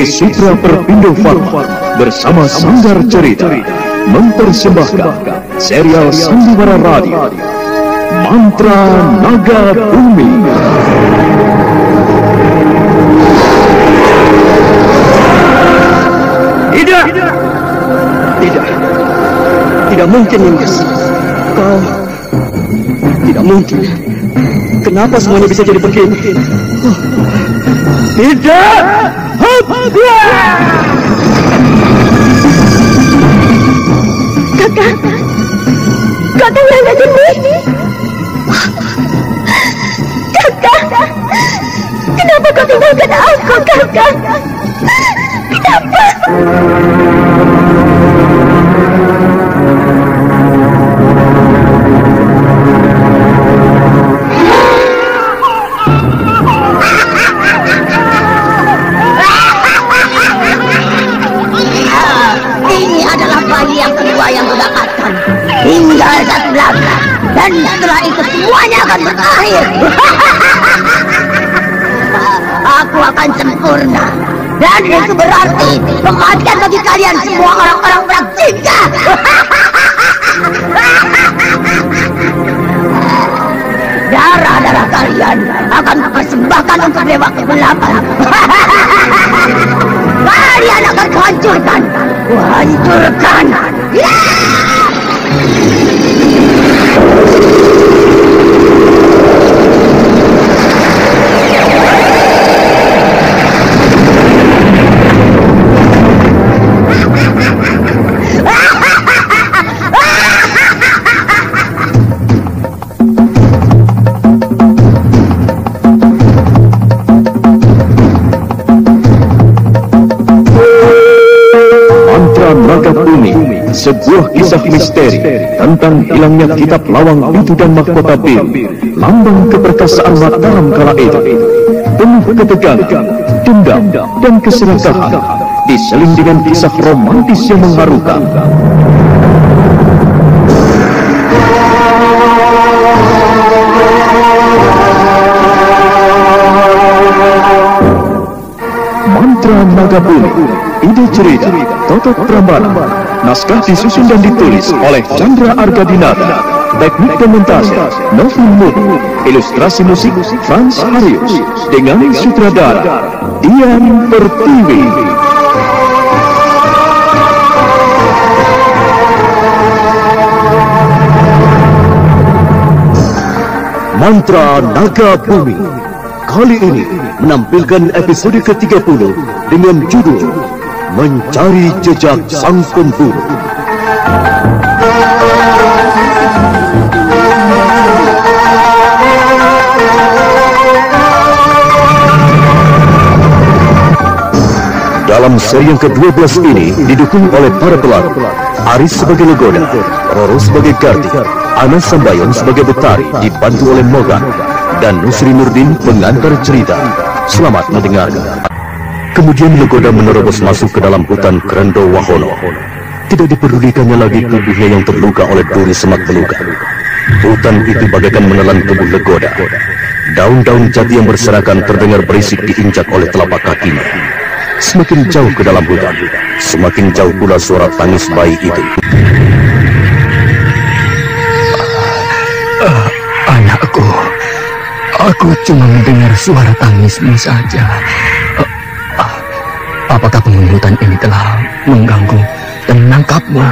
PT Sutra Perpindo Farma bersama Sanggar Cerita mempersembahkan serial Sandiwara Radio Mantra Naga Bumi. Tidak mungkin, Nimas. Kau tidak mungkin. Kenapa semuanya bisa jadi begini? Tidak! Kakak Naga Geni. Kakak, kenapa kau tinggalkan aku, Kakak? Kenapa? Ini adalah bayi yang kedua yang kudapatkan. Tinggal satu langkah, dan setelah itu semuanya akan berakhir. Aku akan sempurna, dan itu berarti kematian bagi kalian semua orang-orang bercinta. Darah-darah kalian akan kupersembahkan untuk dewa kegelapan. Kalian akan kuhancurkan. Kuhancurkan. Naga Bumi, sebuah kisah misteri tentang hilangnya kitab lawang itu dan mahkota biru, lambang keperkasaan Mataram kala itu. Penuh ketegangan, dendam, dan keserakahan, diseling dengan kisah romantis yang mengharukan. Mantra Naga Bumi, ide cerita Toto Prambanan, naskah disusun dan ditulis oleh Chandra Argadinata, teknik dan montase Novin Muhu, ilustrasi musik Frans Harius, dengan sutradara Dian Pertiwi. Mantra Naga Bumi kali ini menampilkan episode ke-30 dengan judul Mencari Jejak Sang Pemburu. Dalam seri yang ke-12 ini didukung oleh para pelakon Aris sebagai Legoda, Roro sebagai Gardi, Ana Sambayon sebagai Betari dibantu oleh Mogan, dan Nusri Nurdin pengantar cerita. Selamat mendengarkan. Kemudian Legoda menerobos masuk ke dalam hutan Krendo Wahono. Tidak dipedulikannya lagi tubuhnya yang terluka oleh duri semak beluga. Hutan itu bagaikan menelan tubuh Legoda. Daun-daun jati yang berserakan terdengar berisik diinjak oleh telapak kakinya. Semakin jauh ke dalam hutan, semakin jauh pula suara tangis bayi itu. Anakku, aku cuma mendengar suara tangismu saja. Apakah penghuni hutan ini telah mengganggu dan menangkapmu?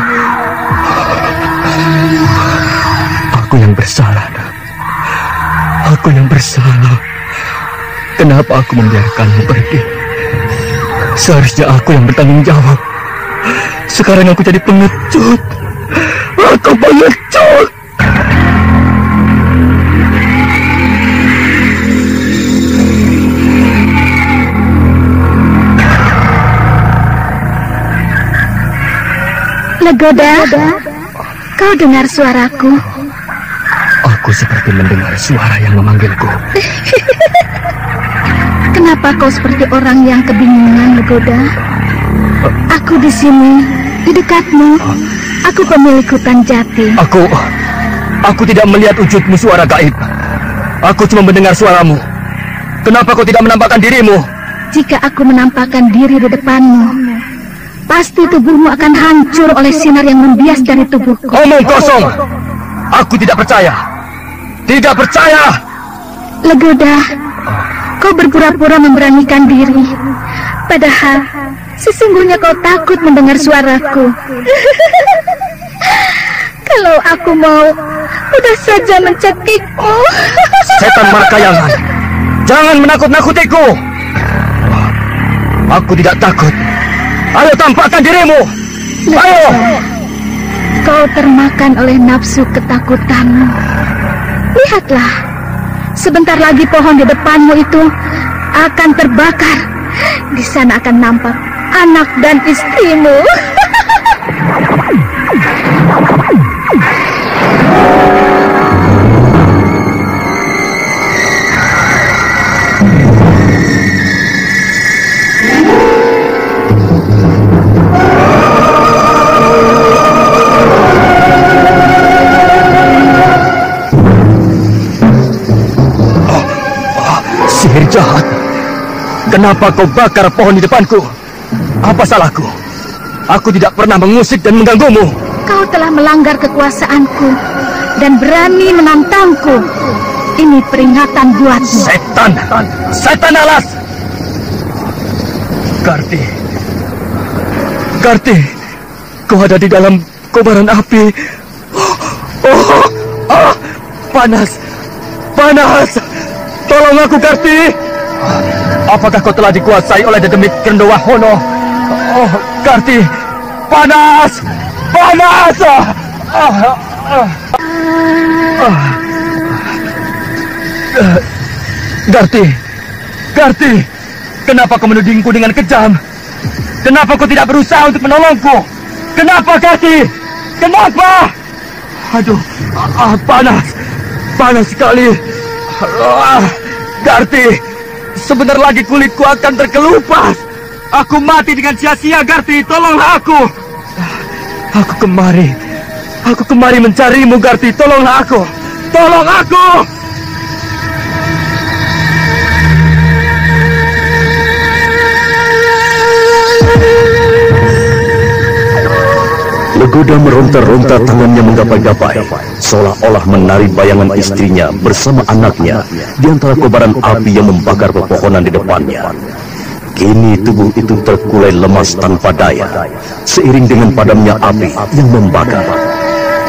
Aku yang bersalah, nak. Aku yang bersalah. Kenapa aku membiarkanmu pergi? Seharusnya aku yang bertanggung jawab. Sekarang aku jadi pengecut. Aku pengecut. Legoda, kau dengar suaraku? Aku seperti mendengar suara yang memanggilku. Kenapa kau seperti orang yang kebingungan, Legoda? Aku di sini, di dekatmu. Aku pemilik hutan jati. Aku tidak melihat wujudmu, suara gaib. Aku cuma mendengar suaramu. Kenapa kau tidak menampakkan dirimu? jika aku menampakkan diri di depanmu, pasti tubuhmu akan hancur oleh sinar yang membias dari tubuhku. Omong kosong! Aku tidak percaya! Tidak percaya! Legoda, kau berpura-pura memberanikan diri. Padahal, sesungguhnya kau takut mendengar suaraku. Kalau aku mau, udah saja mencekikmu. Setan Markayangan, jangan menakut-nakutiku. Aku tidak takut. Ayo tampakkan dirimu. Ayo. Kau termakan oleh nafsu ketakutanmu. Lihatlah, sebentar lagi pohon di depanmu itu akan terbakar. Di sana akan nampak anak dan istrimu. Sihir jahat. Kenapa kau bakar pohon di depanku? Apa salahku? Aku tidak pernah mengusik dan mengganggumu. Kau telah melanggar kekuasaanku dan berani menantangku. Ini peringatan buatmu. Setan! Setan alas! Garti! Garti! Kau ada di dalam kobaran api. Panas! Panas! Tolong aku, Garti! Apakah kau telah dikuasai oleh dedemit Grendowahono? Oh, Garti! Panas! Panas! Garti! Garti! Kenapa kau menudingku dengan kejam? Kenapa kau tidak berusaha untuk menolongku? Kenapa, Garti? Kenapa? Aduh, panas! Panas sekali! Garti! Sebentar lagi kulitku akan terkelupas. Aku mati dengan sia-sia, Garti. Tolonglah aku. Aku kemari mencarimu, Garti. Tolonglah aku. Tolong aku. Legoda meronta-ronta tangannya menggapai-gapai, seolah-olah menari bayangan istrinya bersama anaknya di antara kobaran api yang membakar pepohonan di depannya. Kini tubuh itu terkulai lemas tanpa daya, seiring dengan padamnya api yang membakar.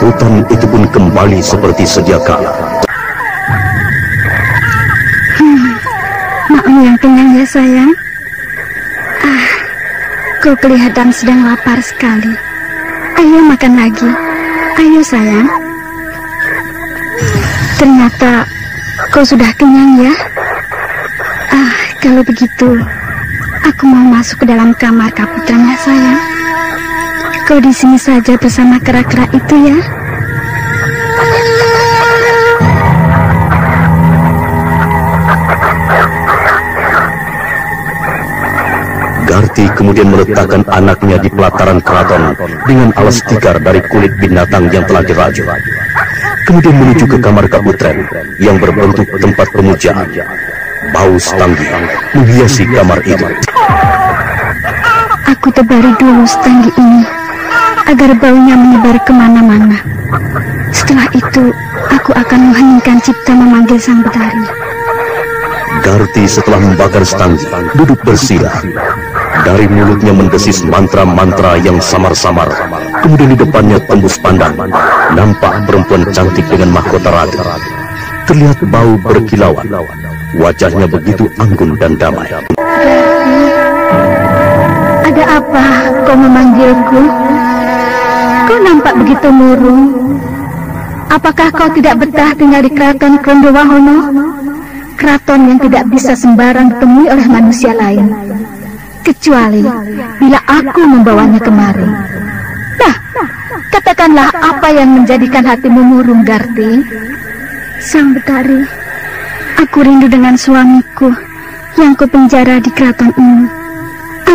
Hutan itu pun kembali seperti sedia kala. Makmu yang kenyang ya sayang. Kau kelihatan sedang lapar sekali. Ayo makan lagi. Ayo sayang. Ternyata kau sudah kenyang ya. Kalau begitu, aku mau masuk ke dalam kamar kaputranya sayang. Kau di sini saja bersama kera-kera itu ya. Garti kemudian meletakkan anaknya di pelataran keraton dengan alas tikar dari kulit binatang yang telah dirajut. Kemudian menuju ke kamar kaputren yang berbentuk tempat pemujaan. Bau setanggi menghiasi kamar itu. Aku tebari dulu setanggi ini agar baunya menyebar kemana-mana. Setelah itu, aku akan mengheningkan cipta memanggil sang betari. Garti setelah membakar setanggi duduk bersila. Dari mulutnya mendesis mantra-mantra yang samar-samar. Kemudian di depannya tembus pandang, nampak perempuan cantik dengan mahkota ratu. Terlihat bau berkilauan. Wajahnya begitu anggun dan damai. Ada apa kau memanggilku? Kau nampak begitu murung. Apakah kau tidak betah tinggal di keraton Grendowahono? Keraton yang tidak bisa sembarang ditemui oleh manusia lain, kecuali bila aku membawanya kemari. Nah, katakanlah apa yang menjadikan hatimu murung, Garti? Sang Betari, aku rindu dengan suamiku yang kupenjara di keraton ini.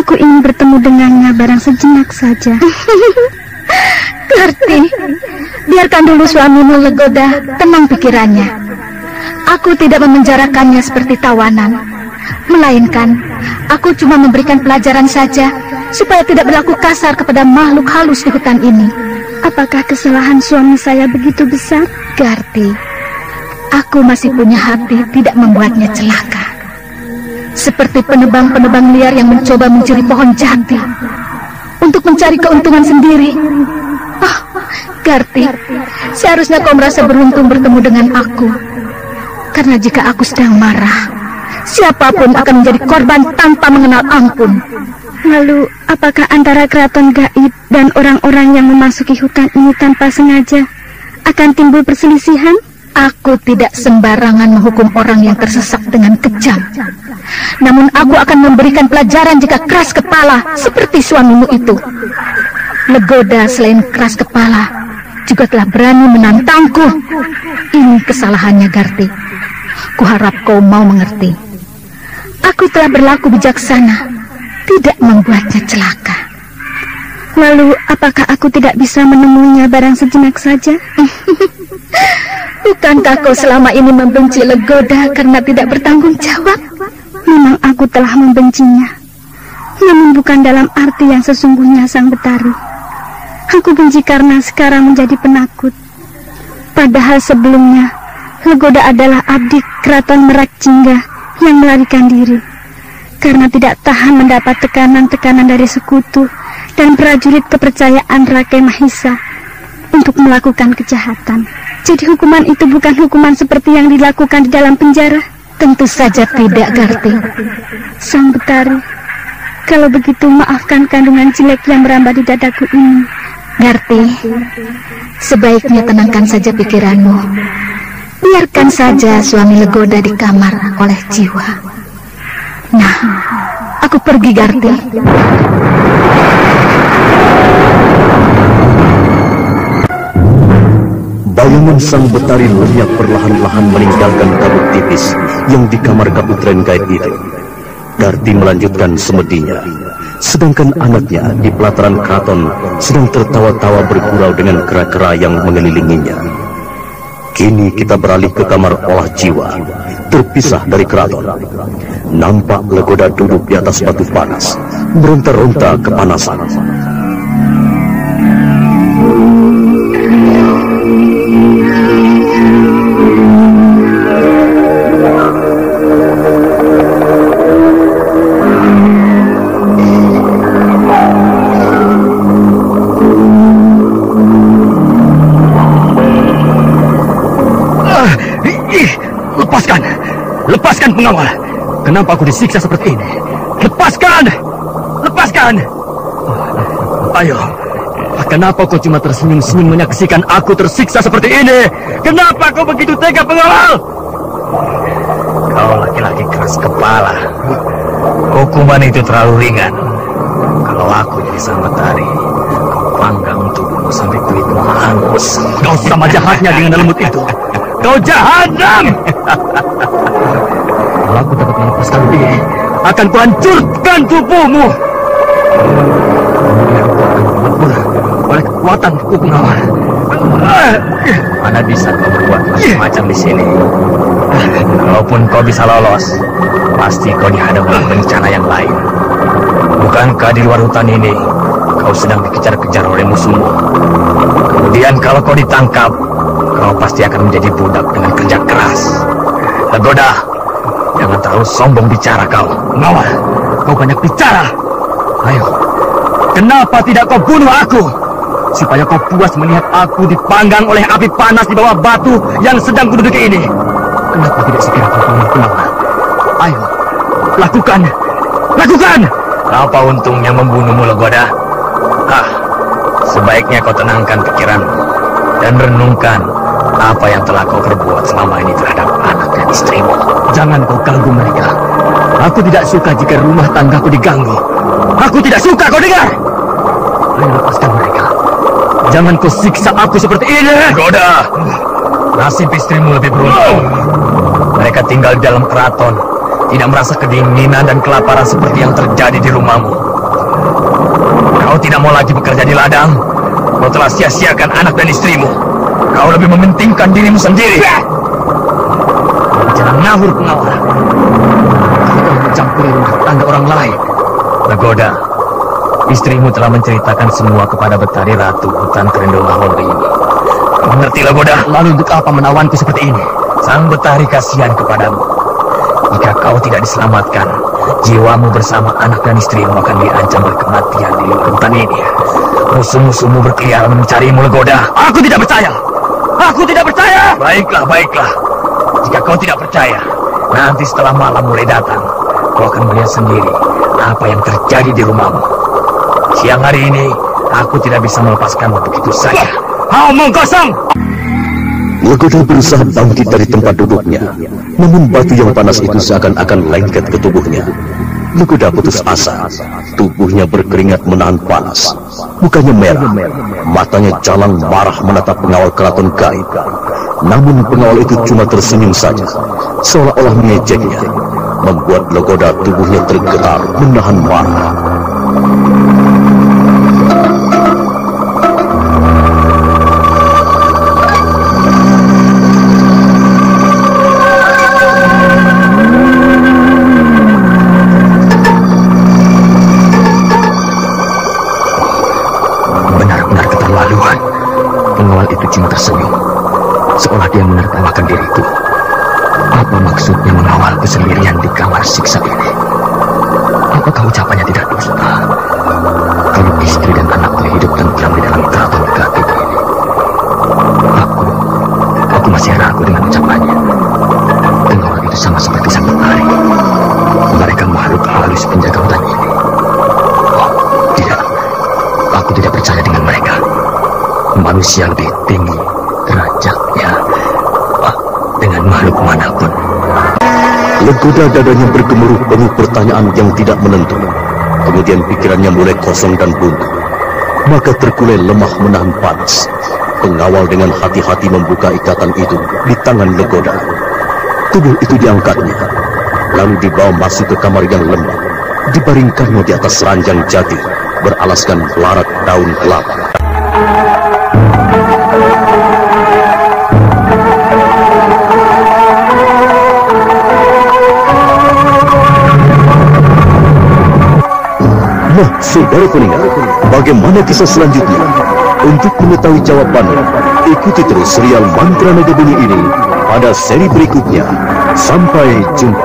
Aku ingin bertemu dengannya barang sejenak saja. Garti, biarkan dulu suamimu Legoda tenang pikirannya. Aku tidak memenjarakannya seperti tawanan, melainkan Aku cuma memberikan pelajaran saja, supaya tidak berlaku kasar kepada makhluk halus di hutan ini. Apakah kesalahan suami saya begitu besar? Garti, aku masih punya hati tidak membuatnya celaka. Seperti penebang-penebang liar yang mencoba mencuri pohon jati untuk mencari keuntungan sendiri. Oh, Garti, seharusnya kau merasa beruntung bertemu dengan aku. Karena jika aku sedang marah, siapapun akan menjadi korban tanpa mengenal ampun. Lalu, apakah antara keraton gaib dan orang-orang yang memasuki hutan ini tanpa sengaja akan timbul perselisihan? Aku tidak sembarangan menghukum orang yang tersesat dengan kejam. Namun aku akan memberikan pelajaran jika keras kepala seperti suamimu itu. Legoda selain keras kepala juga telah berani menantangku. Ini kesalahannya, Garti. Kuharap kau mau mengerti. Aku telah berlaku bijaksana, tidak membuatnya celaka. Lalu, apakah aku tidak bisa menemuinya barang sejenak saja? Bukankah kau selama ini membenci Legoda karena tidak bertanggung jawab? Memang aku telah membencinya, namun bukan dalam arti yang sesungguhnya, Sang Betari. Aku benci karena sekarang menjadi penakut. Padahal sebelumnya, Legoda adalah abdi keraton Merak Jingga yang melarikan diri karena tidak tahan mendapat tekanan-tekanan dari sekutu dan prajurit kepercayaan Rakai Mahisa untuk melakukan kejahatan. Jadi hukuman itu bukan hukuman seperti yang dilakukan di dalam penjara? Tentu saja tidak, Garti. Sang Betari, kalau begitu maafkan kandungan jelek yang merambah di dadaku ini. Garti, sebaiknya tenangkan saja pikiranmu. Biarkan saja suami Legoda di kamar oleh jiwa. Nah, aku pergi, Garti. Bayangan sang Betari lenyap perlahan-lahan meninggalkan kabut tipis yang di kamar kaputren gaib itu. Garti melanjutkan semedinya, sedangkan anaknya di pelataran keraton sedang tertawa-tawa bergurau dengan kera-kera yang mengelilinginya. Kini kita beralih ke kamar olah jiwa, terpisah dari keraton. Nampak Legoda duduk di atas batu panas, meronta-ronta kepanasan. Lepaskan pengawal. Kenapa aku disiksa seperti ini? Lepaskan! Lepaskan! Ayo. Kenapa kau cuma tersenyum-senyum menyaksikan aku tersiksa seperti ini? Kenapa kau begitu tega, pengawal? Kau laki-laki keras kepala. Hukuman itu terlalu ringan. Kalau aku jadi Sang Betari, kau panggang tubuhmu sampai kulitmu hangus. Kau sama jahatnya dengan lembut itu. Kau jahanam! Kalau aku dapat melepaskan diri, akan kuhancurkan tubuhmu. Oleh kekuatanku, pengawal. Mana bisa kau berbuat macam-macam di sini? Kalaupun kau bisa lolos, pasti kau dihadapkan oleh bencana yang lain. Bukankah di luar hutan ini kau sedang dikejar-kejar oleh musuhmu? Kemudian kalau kau ditangkap, kau pasti akan menjadi budak dengan kerja keras. Legoda, jangan terlalu sombong bicara kau. Pengawal, kau banyak bicara. Ayo, kenapa tidak kau bunuh aku? Supaya kau puas melihat aku dipanggang oleh api panas di bawah batu yang sedang kududuki ini. Kenapa tidak segera kau bunuh, pengawal? Ayo, lakukan. Lakukan! Apa untungnya membunuhmu, Legoda? Sebaiknya kau tenangkan pikiranmu dan renungkan apa yang telah kau perbuat selama ini terhadap anak dan istrimu. Jangan kau ganggu mereka. Aku tidak suka jika rumah tanggaku diganggu. Aku tidak suka, kau dengar? Ayo lepaskan mereka. Jangan kau siksa aku seperti ini. Legoda, nasib istrimu lebih beruntung. Mereka tinggal di dalam keraton, tidak merasa kedinginan dan kelaparan seperti yang terjadi di rumahmu. Kau tidak mau lagi bekerja di ladang. Kau telah sia-siakan anak dan istrimu. Kau lebih mementingkan dirimu sendiri. Jangan ngawur, pengawal. Kalau kau mencampur mencampuri rumah tangga orang lain. Legoda, istrimu telah menceritakan semua kepada Betari Ratu hutan Krendolahono ini. Kau mengerti, Legoda? Lalu untuk apa menawanku seperti ini? Sang Betari kasihan kepadamu. Jika kau tidak diselamatkan, jiwamu bersama anak dan istrimu akan diancam oleh kematian di luar hutan ini. Musuh-musuhmu berkeliaran mencarimu, Legoda. Aku tidak percaya. Aku tidak percaya. Baiklah, baiklah. Jika kau tidak percaya, nanti setelah malam mulai datang, kau akan melihat sendiri apa yang terjadi di rumahmu. Siang hari ini, aku tidak bisa melepaskanmu begitu saja. Omong kosong. Legoda berusaha bangkit dari tempat duduknya, namun batu yang panas itu seakan-akan lengket ke tubuhnya. Legoda putus asa, tubuhnya berkeringat menahan panas. Mukanya merah, matanya jalang marah menatap pengawal keraton gaib. Namun pengawal itu cuma tersenyum saja, seolah-olah mengejeknya, membuat Legoda tubuhnya tergetar menahan marah. Benar-benar keterlaluan. Pengawal itu cuma tersenyum, seolah dia menertawakan diriku. Apa maksudnya mengawalku sendirian di kamar siksa ini? Apakah ucapannya tidak dusta? Kalau istri dan anaknya hidup tentram di dalam keraton gaib ini, aku masih ragu dengan ucapannya. Pengawal itu sama seperti sang Betari. Mereka makhluk halus penjaga hutan ini. Oh, tidak, aku tidak percaya dengan mereka. Manusia lebih tinggi derajatnya dengan makhluk manapun. Legoda dadanya bergemuruh penuh pertanyaan yang tidak menentu. Kemudian pikirannya mulai kosong dan buntu. Maka terkulai lemah menahan panas. Pengawal dengan hati-hati membuka ikatan itu di tangan Legoda. Tubuh itu diangkatnya, lalu dibawa masuk ke kamar yang lembab. Dibaringkannya di atas ranjang jati beralaskan larat daun kelapa. Nah, saudara pendengar, bagaimana kisah selanjutnya? Untuk mengetahui jawabannya, ikuti terus serial Mantra Naga Bunyi ini pada seri berikutnya. Sampai jumpa.